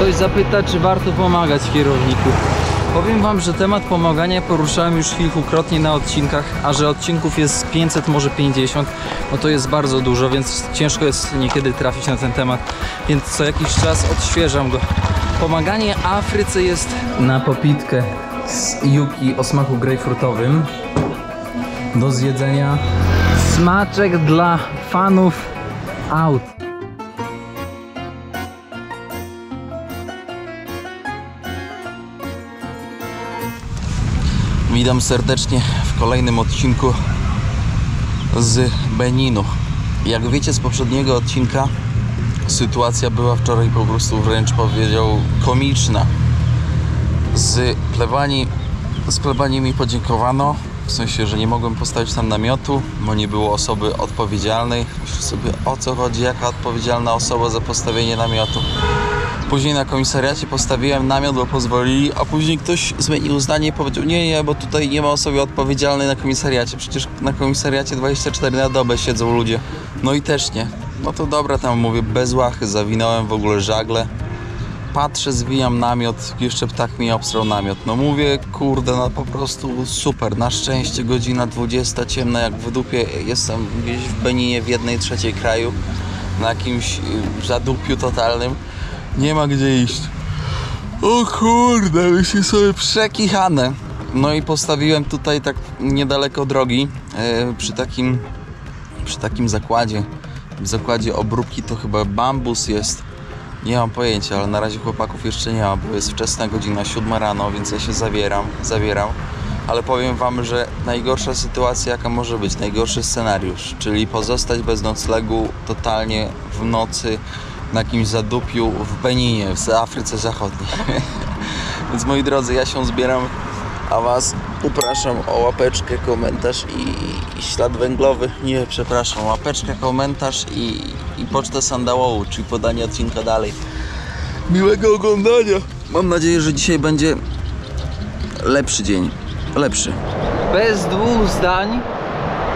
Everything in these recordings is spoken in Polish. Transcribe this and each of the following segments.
Ktoś zapyta, czy warto pomagać kierowniku. Powiem wam, że temat pomagania poruszałem już kilkukrotnie na odcinkach, a że odcinków jest 500, może 50, no to jest bardzo dużo, więc ciężko jest niekiedy trafić na ten temat, więc co jakiś czas odświeżam go. Pomaganie Afryce jest na popitkę z Yuki o smaku grejpfrutowym do zjedzenia. Smaczek dla fanów aut. Witam serdecznie w kolejnym odcinku z Beninu. Jak wiecie z poprzedniego odcinka, sytuacja była wczoraj po prostu wręcz powiedział komiczna. Z plebanii mi podziękowano, w sensie, że nie mogłem postawić tam namiotu, bo nie było osoby odpowiedzialnej. Myślę sobie, o co chodzi, jaka odpowiedzialna osoba za postawienie namiotu. Później na komisariacie postawiłem namiot, bo pozwolili, a później ktoś zmienił zdanie i powiedział, nie, bo tutaj nie ma osoby odpowiedzialnej na komisariacie. Przecież na komisariacie 24 na dobę siedzą ludzie. No i też nie. No to dobra, tam mówię, bez łachy, zawinąłem w ogóle żagle. Patrzę, zwijam namiot, jeszcze ptak mi obstrał namiot. No mówię, kurde, no po prostu super. Na szczęście godzina 20, ciemna jak w dupie. Jestem gdzieś w Beninie, w 1/3 kraju, na jakimś zadupiu totalnym. Nie ma gdzie iść. O kurde, myślę sobie przekichane. No i postawiłem tutaj tak niedaleko drogi, przy takim zakładzie. W zakładzie obróbki to chyba bambus jest. Nie mam pojęcia, ale na razie chłopaków jeszcze nie ma, bo jest wczesna godzina, 7 rano, więc ja się zawieram. Ale powiem wam, że najgorsza sytuacja jaka może być, najgorszy scenariusz, czyli pozostać bez noclegu totalnie w nocy na jakimś zadupiu w Beninie, w Afryce Zachodniej. Więc moi drodzy, ja się zbieram, a was upraszam o łapeczkę, komentarz i ślad węglowy. Nie, przepraszam, łapeczkę, komentarz i pocztę sandałowu, czyli podanie odcinka dalej. Miłego oglądania! Mam nadzieję, że dzisiaj będzie lepszy dzień. Lepszy. Bez dwóch zdań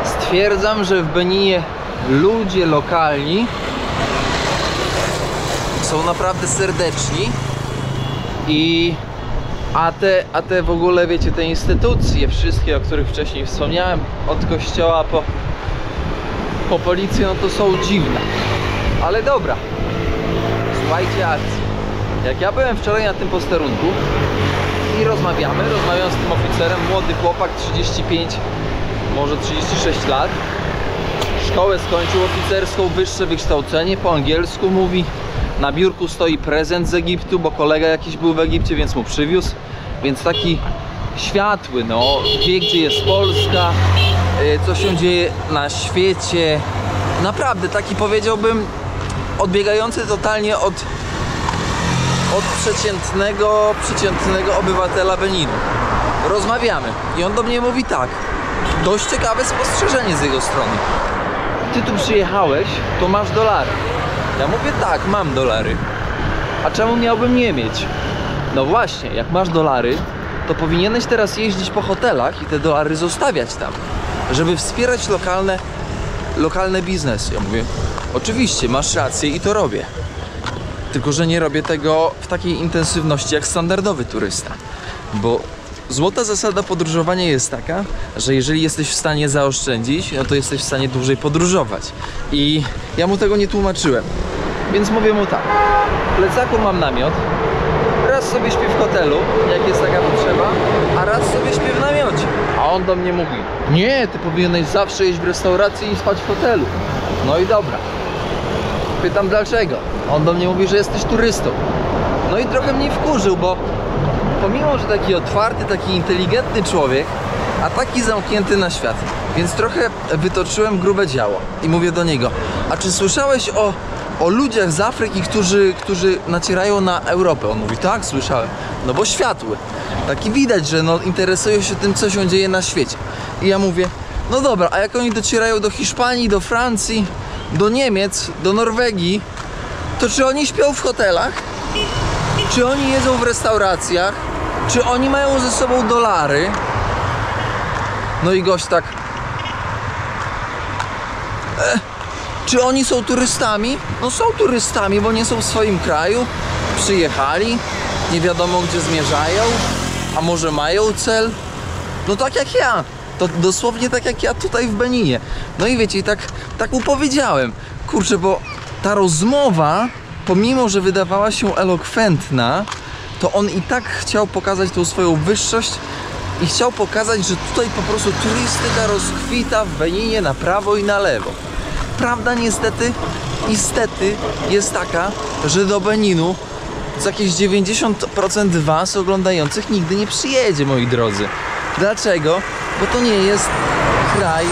stwierdzam, że w Beninie ludzie lokalni są naprawdę serdeczni a te w ogóle, wiecie, te instytucje wszystkie, o których wcześniej wspomniałem, od kościoła po policję, no to są dziwne. Ale dobra, słuchajcie akcji. Jak ja byłem wczoraj na tym posterunku i rozmawiam z tym oficerem, młody chłopak, 35, może 36 lat. Szkołę skończył oficerską, wyższe wykształcenie, po angielsku mówi. Na biurku stoi prezent z Egiptu, bo kolega jakiś był w Egipcie, więc mu przywiózł. Więc taki światły, no, wie gdzie jest Polska, co się dzieje na świecie. Naprawdę taki, powiedziałbym, odbiegający totalnie od przeciętnego obywatela Beninu. Rozmawiamy i on do mnie mówi tak, dość ciekawe spostrzeżenie z jego strony. Ty tu przyjechałeś, to masz dolary. Ja mówię tak, mam dolary. A czemu miałbym nie mieć? No właśnie, jak masz dolary, to powinieneś teraz jeździć po hotelach i te dolary zostawiać tam, żeby wspierać lokalne biznesy. Ja mówię, oczywiście, masz rację i to robię. Tylko że nie robię tego w takiej intensywności jak standardowy turysta. Bo złota zasada podróżowania jest taka, że jeżeli jesteś w stanie zaoszczędzić, no to jesteś w stanie dłużej podróżować. I ja mu tego nie tłumaczyłem. Więc mówię mu tak, w plecaku mam namiot, raz sobie śpię w hotelu, jak jest taka potrzeba, a raz sobie śpię w namiocie. A on do mnie mówi, nie, ty powinieneś zawsze iść w restauracji i spać w hotelu. No i dobra. Pytam dlaczego. On do mnie mówi, że jesteś turystą. No i trochę mnie wkurzył, bo pomimo, że taki otwarty, taki inteligentny człowiek, a taki zamknięty na świat, więc trochę wytoczyłem grube działo i mówię do niego, a czy słyszałeś o ludziach z Afryki, którzy nacierają na Europę? On mówi, tak, słyszałem. No bo światły. Taki widać, że no, interesują się tym, co się dzieje na świecie. I ja mówię, no dobra, a jak oni docierają do Hiszpanii, do Francji, do Niemiec, do Norwegii, to czy oni śpią w hotelach? Czy oni jedzą w restauracjach? Czy oni mają ze sobą dolary? No i gość tak... Czy oni są turystami? No są turystami, bo nie są w swoim kraju. Przyjechali, nie wiadomo gdzie zmierzają, a może mają cel? No tak jak ja, to dosłownie tak jak ja tutaj w Beninie. No i wiecie, tak mu powiedziałem, kurczę, bo ta rozmowa, pomimo że wydawała się elokwentna, to on i tak chciał pokazać tą swoją wyższość i chciał pokazać, że tutaj po prostu turystyka rozkwita w Beninie na prawo i na lewo. Prawda niestety jest taka, że do Beninu z jakieś 90% was oglądających nigdy nie przyjedzie, moi drodzy. Dlaczego? Bo to nie jest kraj,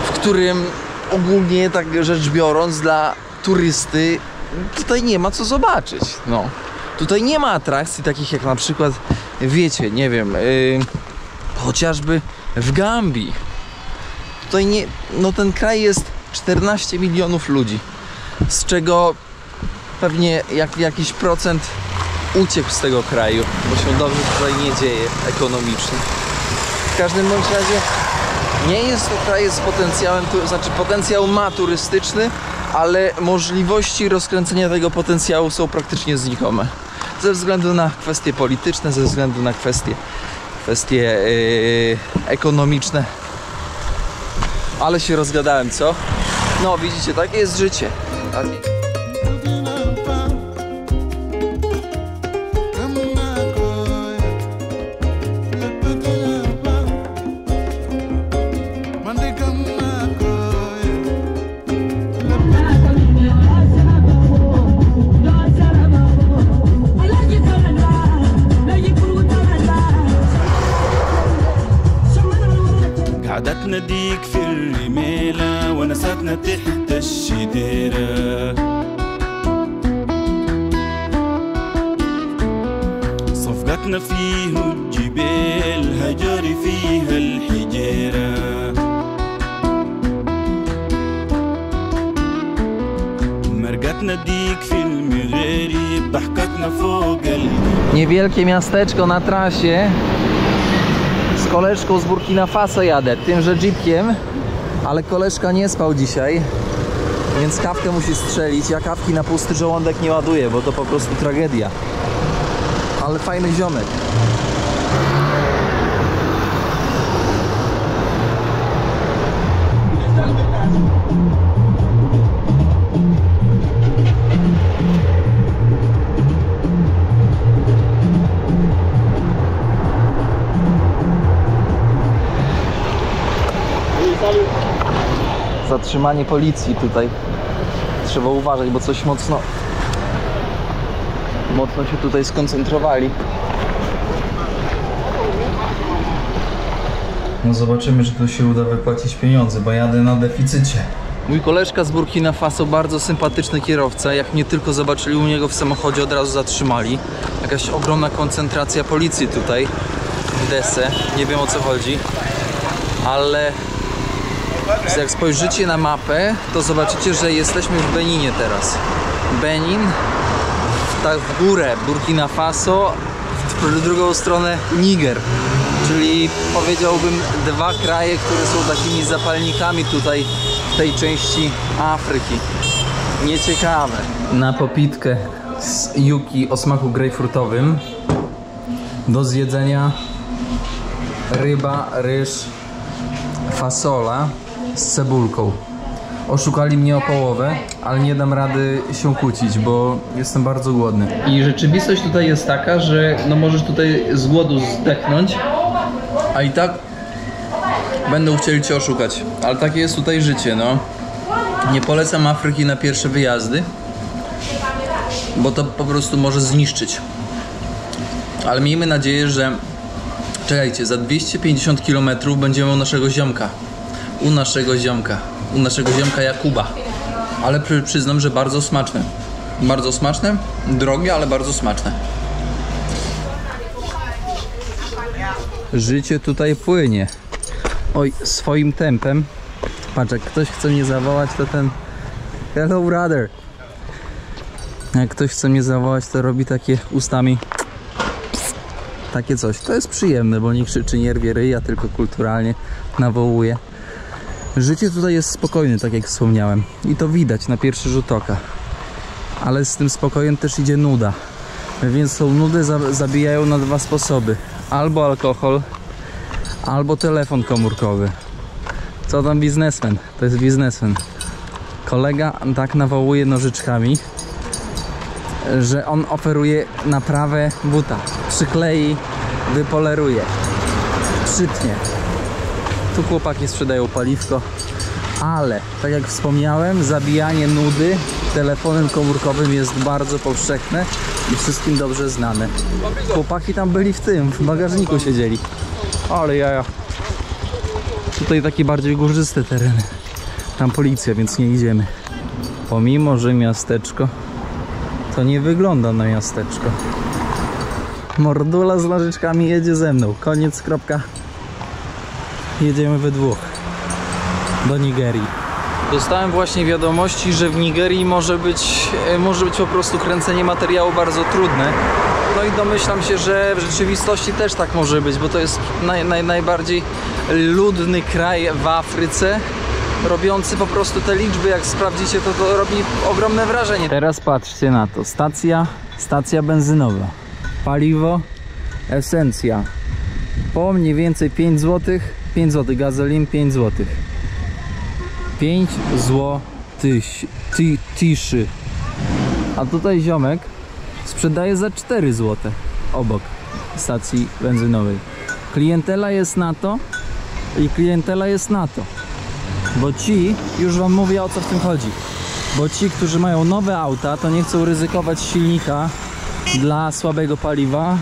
w którym ogólnie tak rzecz biorąc dla turysty tutaj nie ma co zobaczyć. No. Tutaj nie ma atrakcji takich jak na przykład, wiecie, nie wiem, chociażby w Gambii. Tutaj nie, no ten kraj jest 14 milionów ludzi, z czego pewnie jakiś procent uciekł z tego kraju, bo się dobrze tutaj nie dzieje ekonomicznie. W każdym bądź razie nie jest to kraj z potencjałem, to znaczy potencjał ma turystyczny, ale możliwości rozkręcenia tego potencjału są praktycznie znikome. Ze względu na kwestie polityczne, ze względu na kwestie ekonomiczne. Ale się rozgadałem, co? No widzicie, takie jest życie. قعدتنا ديك في الرميلة ونساتنا تحت الشديرة صفقتنا فيه الجبال هجري فيها الحجيرة مرقتنا ديك في المغارب ضحكتنا فوق Niewielkie miasteczko na trasie. Z koleżką z Burkina Faso jadę, tymże jeepkiem, ale koleżka nie spał dzisiaj, więc kawkę musi strzelić. Ja kawki na pusty żołądek nie ładuję, bo to po prostu tragedia. Ale fajny ziomek. Zatrzymanie policji tutaj. Trzeba uważać, bo coś mocno się tutaj skoncentrowali. No zobaczymy, czy tu się uda wypłacić pieniądze, bo jadę na deficycie. Mój koleżka z Burkina Faso, bardzo sympatyczny kierowca. Jak mnie tylko zobaczyli u niego w samochodzie, od razu zatrzymali. Jakaś ogromna koncentracja policji tutaj w Dese. Nie wiem o co chodzi, ale jak spojrzycie na mapę, to zobaczycie, że jesteśmy w Beninie teraz. Benin, tak w górę Burkina Faso, w drugą stronę Niger. Czyli powiedziałbym dwa kraje, które są takimi zapalnikami tutaj w tej części Afryki. Nieciekawe. Na popitkę z Yuki o smaku grejpfrutowym do zjedzenia ryba, ryż, fasola z cebulką. Oszukali mnie o połowę, ale nie dam rady się kłócić, bo jestem bardzo głodny. I rzeczywistość tutaj jest taka, że no możesz tutaj z głodu zdechnąć, a i tak będą chcieli cię oszukać. Ale takie jest tutaj życie, no. Nie polecam Afryki na pierwsze wyjazdy, bo to po prostu może zniszczyć. Ale miejmy nadzieję, że czekajcie, za 250 km będziemy u naszego ziomka. U naszego ziomka Jakuba. Ale przyznam, że bardzo smaczne. Bardzo smaczne, drogie, ale bardzo smaczne. Życie tutaj płynie. Oj, swoim tempem. Patrz, jak ktoś chce mnie zawołać, to ten... Hello, brother. Jak ktoś chce mnie zawołać, to robi takie ustami. Takie coś. To jest przyjemne, bo nie krzyczy, nie rwie ryja, tylko kulturalnie nawołuje. Życie tutaj jest spokojne, tak jak wspomniałem. I to widać na pierwszy rzut oka. ale z tym spokojem też idzie nuda. Więc tą nudę zabijają na dwa sposoby. Albo alkohol, albo telefon komórkowy. Co tam biznesmen? To jest biznesmen. Kolega tak nawołuje nożyczkami, że on oferuje naprawę buta. Przyklei, wypoleruje, przytnie. Tu chłopaki sprzedają paliwko, ale tak jak wspomniałem, zabijanie nudy telefonem komórkowym jest bardzo powszechne i wszystkim dobrze znane. Chłopaki tam byli w bagażniku siedzieli. Ale jaja. Tutaj takie bardziej górzyste tereny. Tam policja, więc nie idziemy. Pomimo, że miasteczko, to nie wygląda na miasteczko. Mordula z nożyczkami jedzie ze mną. Koniec, kropka. Jedziemy we dwóch do Nigerii. Dostałem właśnie wiadomości, że w Nigerii może być po prostu kręcenie materiału bardzo trudne. No i domyślam się, że w rzeczywistości też tak może być, bo to jest najbardziej ludny kraj w Afryce, robiący po prostu te liczby, jak sprawdzicie, to robi ogromne wrażenie. Teraz patrzcie na to, stacja benzynowa, paliwo, esencja, po mniej więcej 5 zł, gazolin 5 zł. 5 zł tiszy. A tutaj ziomek sprzedaje za 4 zł obok stacji benzynowej. Klientela jest na to i klientela jest na to. Bo ci, już wam mówię, o co w tym chodzi. Bo ci, którzy mają nowe auta, to nie chcą ryzykować silnika dla słabego paliwa.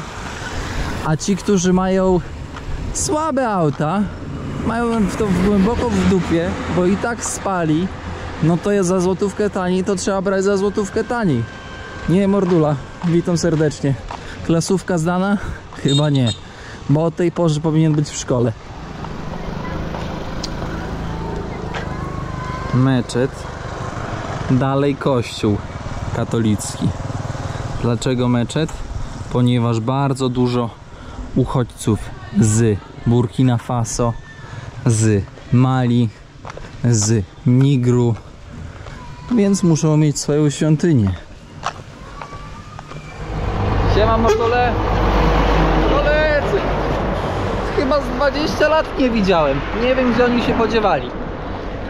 A ci, którzy mają słabe auta, mają to głęboko w dupie, bo i tak spali. No to jest za złotówkę taniej, to trzeba brać za złotówkę taniej. Nie, Mordula, witam serdecznie. Klasówka zdana? Chyba nie, bo o tej porze powinien być w szkole. Meczet, dalej kościół katolicki. Dlaczego meczet? Ponieważ bardzo dużo uchodźców z Burkina Faso, z Mali, z Nigru, więc muszą mieć swoją świątynię. Siema Mordole. Koledzy, chyba z 20 lat nie widziałem. Nie wiem, gdzie oni się podziewali.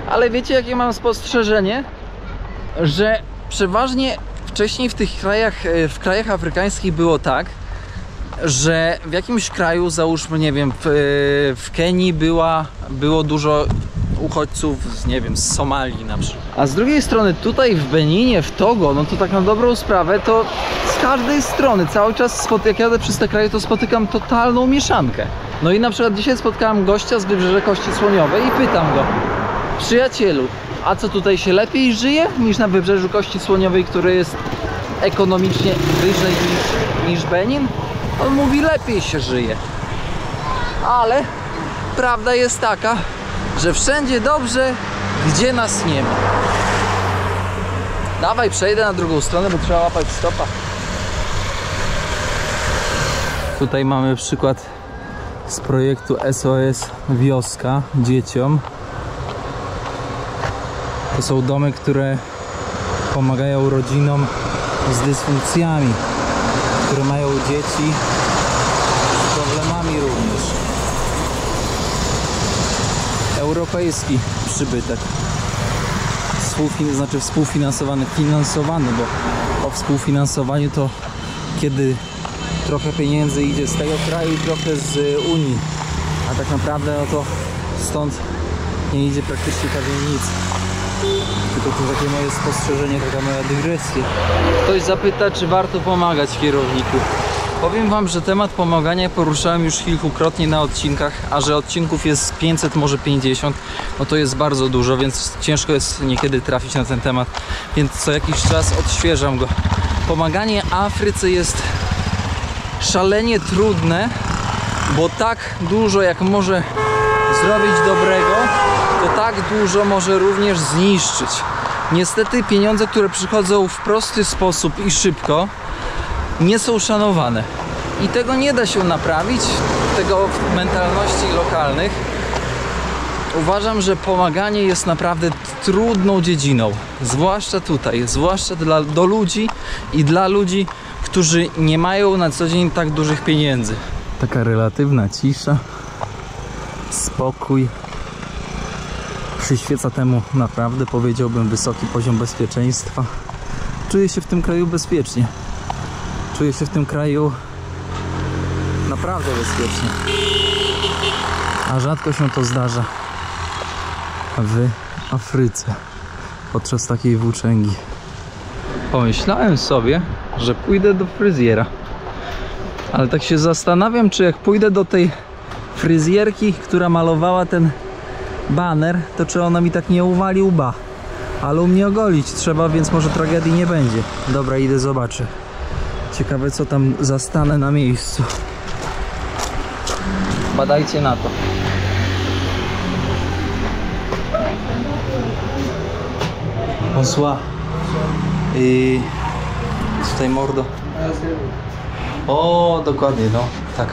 Ale wiecie, jakie mam spostrzeżenie? Że przeważnie wcześniej w krajach afrykańskich było tak, że w jakimś kraju, załóżmy, nie wiem, w Kenii było dużo uchodźców z Somalii na przykład. A z drugiej strony tutaj w Beninie, w Togo, no to tak na dobrą sprawę, to z każdej strony cały czas, jak jadę przez te kraje, to spotykam totalną mieszankę. No i na przykład dzisiaj spotkałem gościa z Wybrzeża Kości Słoniowej i pytam go: przyjacielu, a co tutaj się lepiej żyje niż na Wybrzeżu Kości Słoniowej, które jest ekonomicznie wyżej niż Benin? On mówi: lepiej się żyje. Ale prawda jest taka, że wszędzie dobrze, gdzie nas nie ma. Dawaj, przejdę na drugą stronę, bo trzeba łapać stopa. Tutaj mamy przykład z projektu SOS Wioska dzieciom. To są domy, które pomagają rodzinom z dysfunkcjami, które mają dzieci z problemami również. Europejski przybytek. Znaczy współfinansowany, bo o współfinansowaniu to kiedy trochę pieniędzy idzie z tego kraju i trochę z Unii, a tak naprawdę no to stąd nie idzie praktycznie prawie nic. Tylko to takie moje spostrzeżenie, taka moja dygresja. Ktoś zapyta, czy warto pomagać kierowniku. Powiem wam, że temat pomagania poruszałem już kilkukrotnie na odcinkach, a że odcinków jest 500, może 50, no to jest bardzo dużo, więc ciężko jest niekiedy trafić na ten temat, więc co jakiś czas odświeżam go. Pomaganie Afryce jest szalenie trudne, bo tak dużo jak może zrobić dobrego, to tak dużo może również zniszczyć. Niestety pieniądze, które przychodzą w prosty sposób i szybko, nie są szanowane. I tego nie da się naprawić, tego w mentalności lokalnych. Uważam, że pomaganie jest naprawdę trudną dziedziną. Zwłaszcza tutaj, zwłaszcza do ludzi i dla ludzi, którzy nie mają na co dzień tak dużych pieniędzy. Taka relatywna cisza, spokój. Przyświeca temu naprawdę, powiedziałbym, wysoki poziom bezpieczeństwa. Czuję się w tym kraju bezpiecznie. Czuję się w tym kraju naprawdę bezpiecznie. A rzadko się to zdarza w Afryce podczas takiej włóczęgi. Pomyślałem sobie, że pójdę do fryzjera. Ale tak się zastanawiam, czy jak pójdę do tej fryzjerki, która malowała ten baner, to czy ona mi tak nie uwali łba. Ale u mnie ogolić trzeba, więc może tragedii nie będzie. Dobra, idę zobaczę. Ciekawe, co tam zastanę na miejscu. Badajcie na to. Bonsoir. Tutaj mordo. O, dokładnie, no. Tak.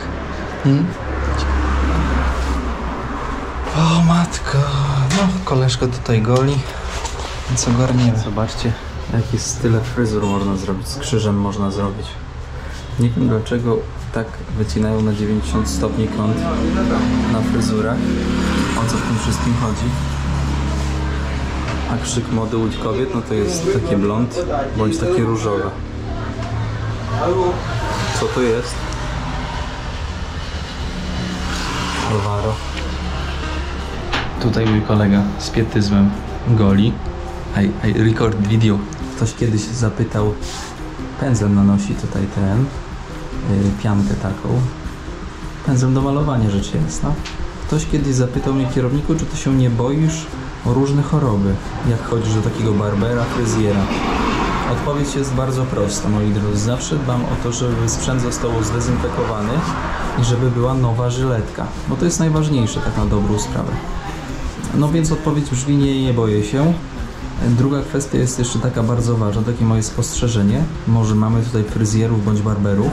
O matko. No, koleżka tutaj goli. Więc ogarniemy. Zobaczcie, jakie style fryzur można zrobić. Z krzyżem można zrobić. Nie wiem, dlaczego tak wycinają na 90 stopni kąt na fryzurach. O co w tym wszystkim chodzi? A krzyk mody u kobiet, no to jest takie blond, bądź takie różowe. Co to jest? Alvaro. Tutaj mój kolega z pietyzmem goli. I record video. Ktoś kiedyś zapytał, pędzlem nanosi tutaj ten, piankę taką. Pędzlem do malowania, rzecz jasna. Ktoś kiedyś zapytał mnie, kierowniku, czy ty się nie boisz o różne choroby, jak chodzisz do takiego barbera, fryzjera? Odpowiedź jest bardzo prosta, moi drodzy. Zawsze dbam o to, żeby sprzęt został zdezynfekowany i żeby była nowa żyletka, bo to jest najważniejsze tak na dobrą sprawę. No więc odpowiedź brzmi: nie boję się. Druga kwestia jest jeszcze taka bardzo ważna, takie moje spostrzeżenie. Może mamy tutaj fryzjerów bądź barberów.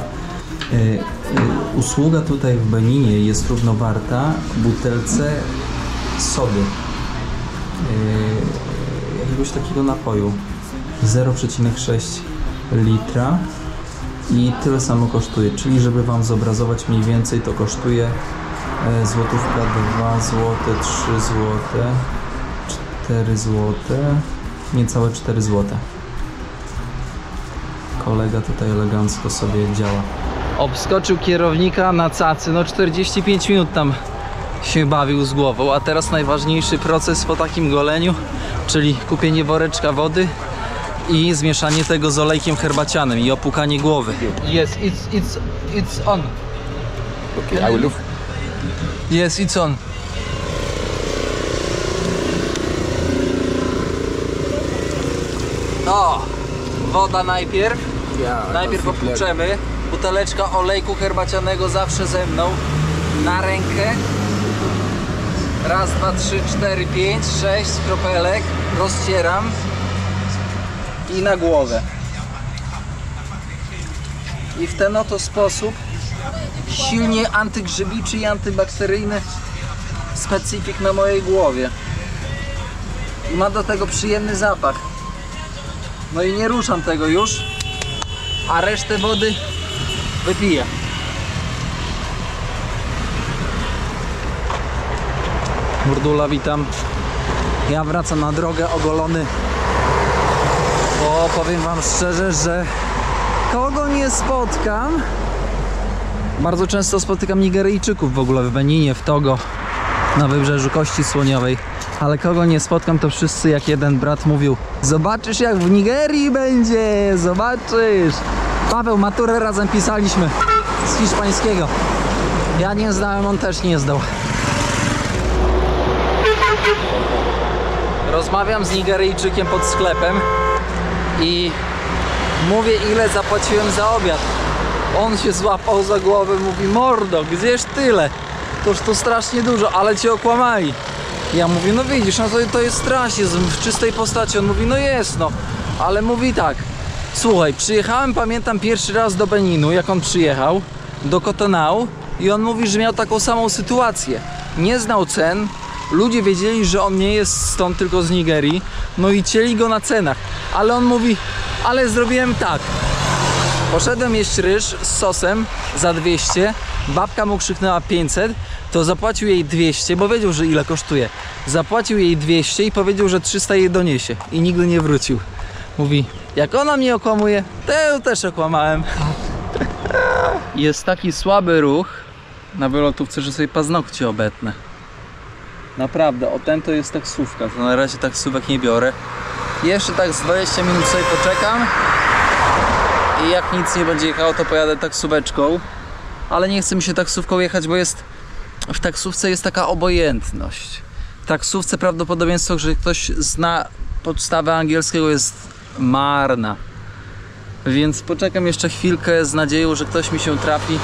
Usługa tutaj w Beninie jest równowarta butelce sody. Jakiegoś takiego napoju. 0,6 litra i tyle samo kosztuje. Czyli żeby wam zobrazować mniej więcej, to kosztuje złotówka 2 zł, 3 zł, 4 zł, niecałe 4 zł. Kolega tutaj elegancko sobie działa. Obskoczył kierownika na cacy, no 45 minut tam się bawił z głową, a teraz najważniejszy proces po takim goleniu, czyli kupienie woreczka wody i zmieszanie tego z olejkiem herbacianym i opłukanie głowy. Yes, it's on. Okay, I will look. Yes, it's on. O, woda najpierw. Najpierw opłuczemy. Buteleczka olejku herbacianego zawsze ze mną. Na rękę. Raz, dwa, trzy, cztery, pięć, 6 kropelek. Rozcieram. I na głowę. I w ten oto sposób silnie antygrzybiczy i antybakteryjny specyfik na mojej głowie. I ma do tego przyjemny zapach. No i nie ruszam tego już, a resztę wody wypiję. Mordula, witam. Ja wracam na drogę ogolony, bo powiem wam szczerze, że kogo nie spotkam, bardzo często spotykam Nigeryjczyków w ogóle w Beninie, w Togo, na wybrzeżu Kości Słoniowej, ale kogo nie spotkam, to wszyscy jak jeden brat mówił: zobaczysz, jak w Nigerii będzie, zobaczysz. Paweł, maturę razem pisaliśmy z hiszpańskiego. Ja nie zdałem, on też nie zdał. Rozmawiam z Nigeryjczykiem pod sklepem i mówię, ile zapłaciłem za obiad. On się złapał za głowę, mówi: mordo, gdzież tyle? Toż to strasznie dużo, ale cię okłamali. Ja mówię: no widzisz, no to jest rasizm w czystej postaci. On mówi: no jest, no. Ale mówi tak: słuchaj, przyjechałem, pamiętam, pierwszy raz do Beninu, jak on przyjechał, do Cotonou, i on mówi, że miał taką samą sytuację. Nie znał cen, Ludzie wiedzieli, że on nie jest stąd, tylko z Nigerii. No i cieli go na cenach. Ale on mówi, ale zrobiłem tak. Poszedłem jeść ryż z sosem za 200. Babka mu krzyknęła 500. To zapłacił jej 200, bo wiedział, że ile kosztuje. Zapłacił jej 200 i powiedział, że 300 jej doniesie. I nigdy nie wrócił. Mówi, jak ona mnie okłamuje, to ja ją też okłamałem. Jest taki słaby ruch na wylotówce, że sobie paznokcie obetnę. Naprawdę, o ten to jest taksówka. To na razie taksówek nie biorę. Jeszcze tak z 20 minut sobie poczekam. I jak nic nie będzie jechało, to pojadę taksóweczką. Ale nie chce mi się taksówką jechać, bo jest... W taksówce jest taka obojętność. W taksówce prawdopodobieństwo, że ktoś zna podstawę angielskiego, jest marna. Więc poczekam jeszcze chwilkę z nadzieją, że ktoś mi się trafi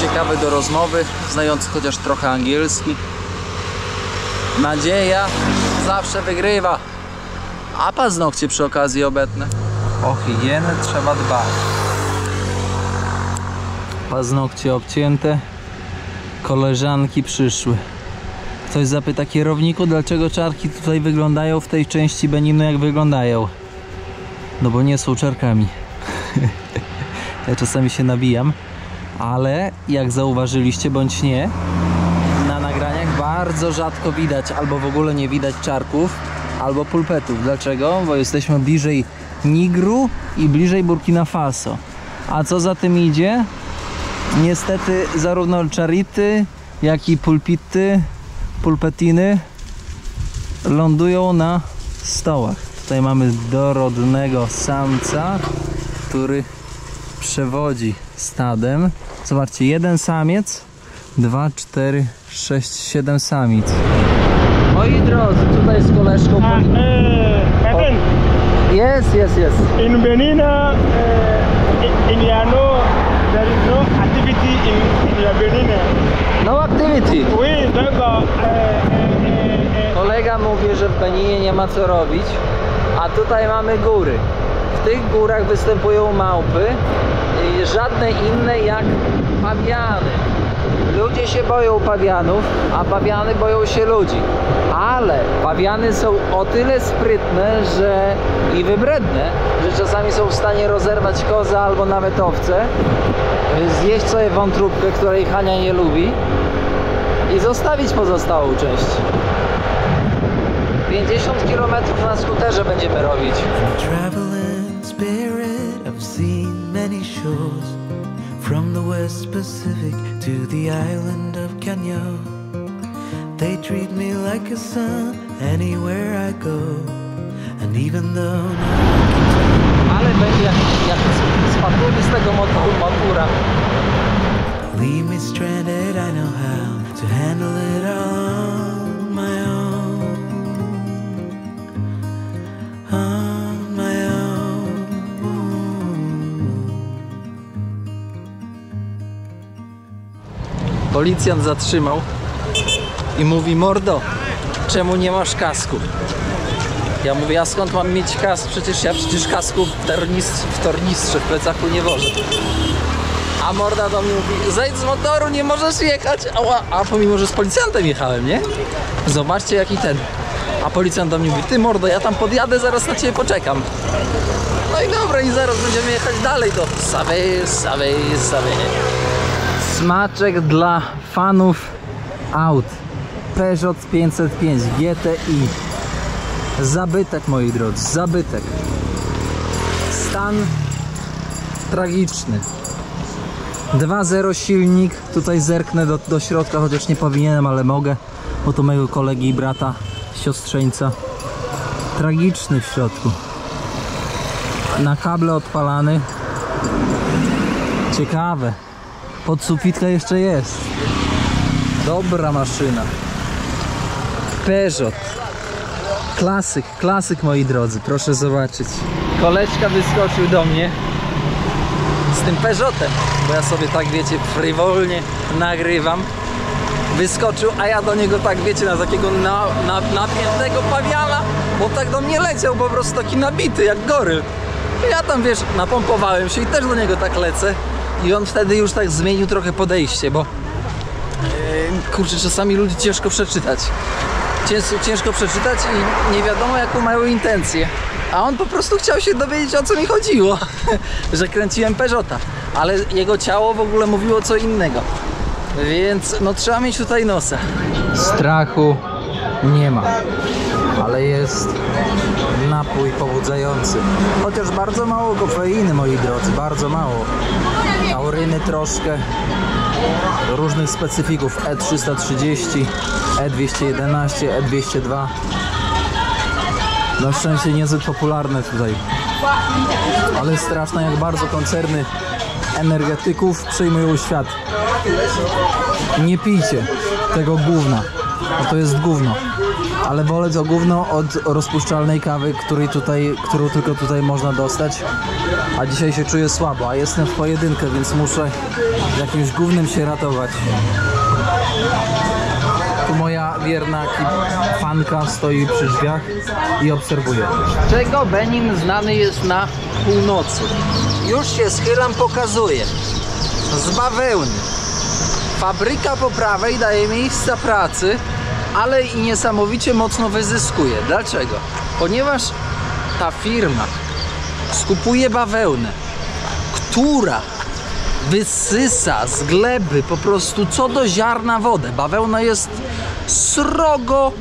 ciekawy do rozmowy, znający chociaż trochę angielski. Nadzieja zawsze wygrywa. A paznokcie przy okazji obetnę. O higienę trzeba dbać. Paznokcie obcięte. Koleżanki przyszły. Ktoś zapyta, kierowniku, dlaczego czarki tutaj wyglądają w tej części Beninu jak wyglądają? No bo nie są czarkami. Ja czasami się nabijam, ale jak zauważyliście bądź nie, na nagraniach bardzo rzadko widać albo w ogóle nie widać czarków, albo pulpetów. Dlaczego? Bo jesteśmy bliżej Nigru i bliżej Burkina Faso. A co za tym idzie? Niestety zarówno czarity, jak i pulpetiny lądują na stołach. Tutaj mamy dorodnego samca, który przewodzi stadem. Zobaczcie, jeden samiec, 2, 4, 6, 7 samic. Moi drodzy, tutaj z koleżką... Yes. In Benin, in Yano, there is no activity in Benin. No activity. Oui, donc, Kolega mówi, że w Beninie nie ma co robić, a tutaj mamy góry. W tych górach występują małpy i żadne inne jak pawiany. Ludzie się boją pawianów, a pawiany boją się ludzi. Ale pawiany są o tyle sprytne, że i wybredne, że czasami są w stanie rozerwać kozę albo nawet owcę, zjeść sobie wątróbkę, której Hania nie lubi i zostawić pozostałą część. 50 km na skuterze będziemy robić. Traveling spirit, I've seen many shores, from the West Pacific to the island of Kenya. They treat me like a son anywhere I go, and even though Ale będzie jak spadniemy z tego motora. leave me stranded, I know how to handle it all on my own. On my own. Policjant zatrzymał i mówi: mordo, czemu nie masz kasku? Ja mówię: a skąd mam mieć kask? Przecież ja kasku w tornistrze w plecaku nie wożę. A morda do mnie mówi: zejdź z motoru, nie możesz jechać. A pomimo, że z policjantem jechałem, nie? Zobaczcie jaki ten. A policjant do mnie mówi: ty mordo, ja tam podjadę, zaraz na ciebie poczekam. No i dobra, i zaraz będziemy jechać dalej do Savay. Smaczek dla fanów aut. Peugeot 505 GTI. Zabytek, moi drodzy, zabytek. Stan tragiczny. 2.0 silnik. Tutaj zerknę do środka, chociaż nie powinienem, ale mogę, bo to mojego kolegi i brata, siostrzeńca. Tragiczny w środku. Na kable odpalany. Ciekawe. Pod sufitka jeszcze jest. Dobra maszyna. Peugeot. Klasyk, moi drodzy, proszę zobaczyć. Koleżka wyskoczył do mnie z tym Peugeotem, bo ja sobie tak, wiecie, frywolnie nagrywam. Wyskoczył, a ja do niego tak, wiecie, na takiego napiętego pawiana, bo tak do mnie leciał, po prostu taki nabity, jak goryl. Ja tam, wiesz, napompowałem się i też do niego tak lecę. I on wtedy już tak zmienił trochę podejście, bo kurczę, czasami ludzi ciężko przeczytać. Ciężko przeczytać i nie wiadomo jaką mają intencję. A on po prostu chciał się dowiedzieć, o co mi chodziło, że kręciłem Peugeota, ale jego ciało w ogóle mówiło co innego. Więc no trzeba mieć tutaj nosa. Strachu nie ma, ale jest napój pobudzający. Chociaż bardzo mało kofeiny, moi drodzy, bardzo mało. Tauryny troszkę, różnych specyfików E330, E211, E202. Na szczęście niezbyt popularne tutaj. Ale straszne, jak bardzo koncerny energetyków przejmują świat. Nie pijcie tego gówna, bo to jest gówno. Ale wolę to gówno od rozpuszczalnej kawy, którą tylko tutaj można dostać. A dzisiaj się czuję słabo, a jestem w pojedynkę, więc muszę jakimś gównem się ratować. Tu moja wierna fanka stoi przy drzwiach i obserwuje. Z czego Benin znany jest na północy? Już się schylam, pokazuję. Z bawełny. Fabryka po prawej daje miejsca pracy, ale i niesamowicie mocno wyzyskuje. Dlaczego? Ponieważ ta firma skupuje bawełnę, która wysysa z gleby po prostu co do ziarna wodę. Bawełna jest srogo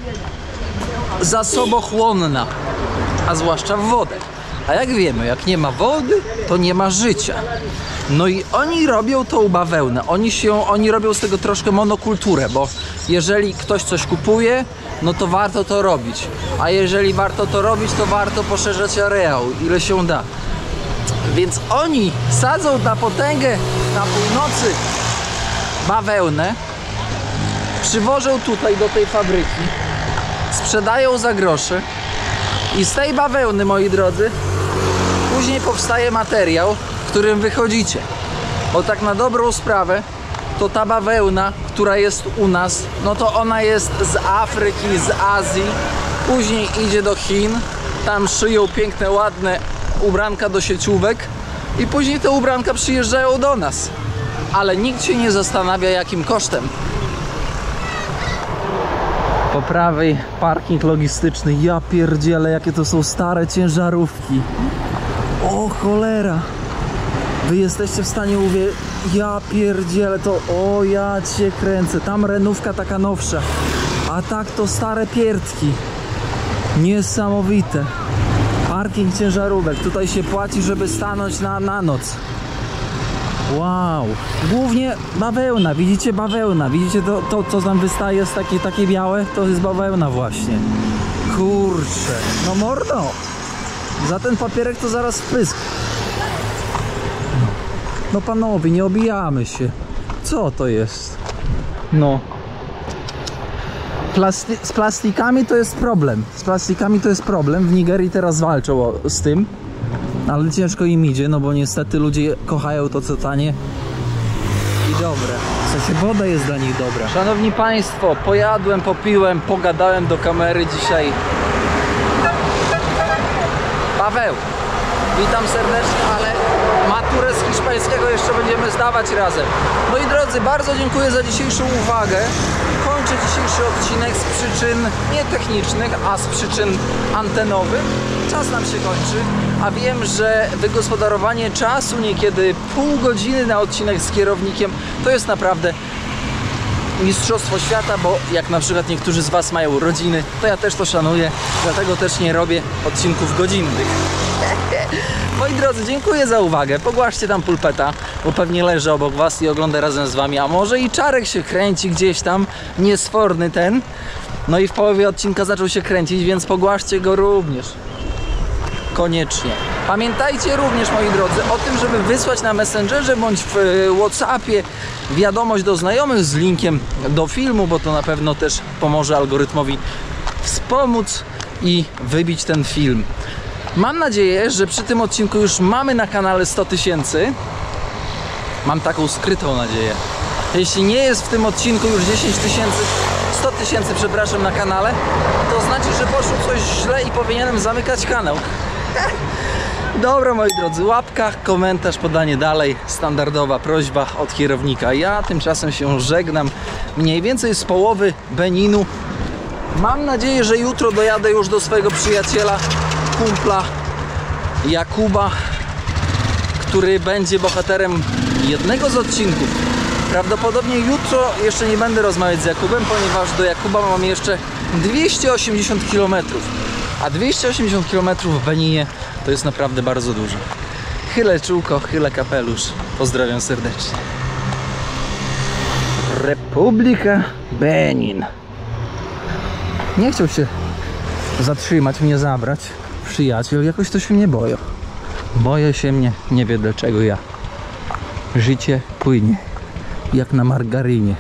zasobochłonna, a zwłaszcza w wodę. A jak wiemy, jak nie ma wody, to nie ma życia. No i oni robią tą bawełnę, oni robią z tego troszkę monokulturę, bo jeżeli ktoś coś kupuje, no to warto to robić. A jeżeli warto to robić, to warto poszerzać areał, ile się da. Więc oni sadzą na potęgę na północy bawełnę, przywożą tutaj do tej fabryki, sprzedają za grosze i z tej bawełny, moi drodzy, później powstaje materiał, którym wychodzicie. Bo tak na dobrą sprawę, to ta bawełna, która jest u nas, no to ona jest z Afryki, z Azji, później idzie do Chin, tam szyją piękne, ładne ubranka do sieciówek i później te ubranka przyjeżdżają do nas. Ale nikt się nie zastanawia, jakim kosztem. Po prawej parking logistyczny. Ja pierdzielę, jakie to są stare ciężarówki. O cholera. Wy jesteście w stanie uwierzyć. Ja pierdzielę to. O, ja cię kręcę. Tam renówka taka nowsza. A tak to stare pierdki. Niesamowite. Parking ciężarówek. Tutaj się płaci, żeby stanąć na noc. Wow. Głównie bawełna. Widzicie bawełna? Widzicie to co tam wystaje z takie białe? To jest bawełna właśnie. Kurczę. No mordo. Za ten papierek to zaraz wpysk. No panowie, nie obijamy się. Co to jest? No. Z plastikami to jest problem. Z plastikami to jest problem. W Nigerii teraz walczą z tym. Ale ciężko im idzie, no bo niestety ludzie kochają to, co tanie i dobre. W sensie woda jest dla nich dobra. Szanowni Państwo, pojadłem, popiłem, pogadałem do kamery dzisiaj. Paweł, witam serdecznie, ale maturę z hiszpańskiego jeszcze będziemy zdawać razem. Moi drodzy, bardzo dziękuję za dzisiejszą uwagę. Kończę dzisiejszy odcinek z przyczyn nie technicznych, a z przyczyn antenowych. Czas nam się kończy, a wiem, że wygospodarowanie czasu niekiedy pół godziny na odcinek z kierownikiem to jest naprawdę mistrzostwo świata, bo jak na przykład niektórzy z Was mają rodziny, to ja też to szanuję, dlatego też nie robię odcinków godzinnych. Moi drodzy, dziękuję za uwagę. Pogłaszcie tam pulpeta, bo pewnie leży obok Was i ogląda razem z Wami, a może i Czarek się kręci gdzieś tam, niesforny ten. No i w połowie odcinka zaczął się kręcić, więc pogłaszcie go również. Koniecznie. Pamiętajcie również, moi drodzy, o tym, żeby wysłać na Messengerze bądź w WhatsAppie wiadomość do znajomych z linkiem do filmu, bo to na pewno też pomoże algorytmowi wspomóc i wybić ten film. Mam nadzieję, że przy tym odcinku już mamy na kanale 100 000. Mam taką skrytą nadzieję. Jeśli nie jest w tym odcinku już 10 000, 100 000, przepraszam, na kanale, to znaczy, że poszło coś źle i powinienem zamykać kanał. Dobra, moi drodzy, łapka, komentarz, podanie dalej, standardowa prośba od kierownika. Ja tymczasem się żegnam mniej więcej z połowy Beninu. Mam nadzieję, że jutro dojadę już do swojego przyjaciela, kumpla Jakuba, który będzie bohaterem jednego z odcinków. Prawdopodobnie jutro jeszcze nie będę rozmawiać z Jakubem, ponieważ do Jakuba mam jeszcze 280 km. A 280 km w Beninie to jest naprawdę bardzo dużo. Chylę czółko, chylę kapelusz. Pozdrawiam serdecznie. Republika Benin. Nie chciał się zatrzymać, mnie zabrać. Przyjaciel, jakoś to się mnie boję. Boję się mnie, nie wiem dlaczego ja. Życie płynie jak na margarynie.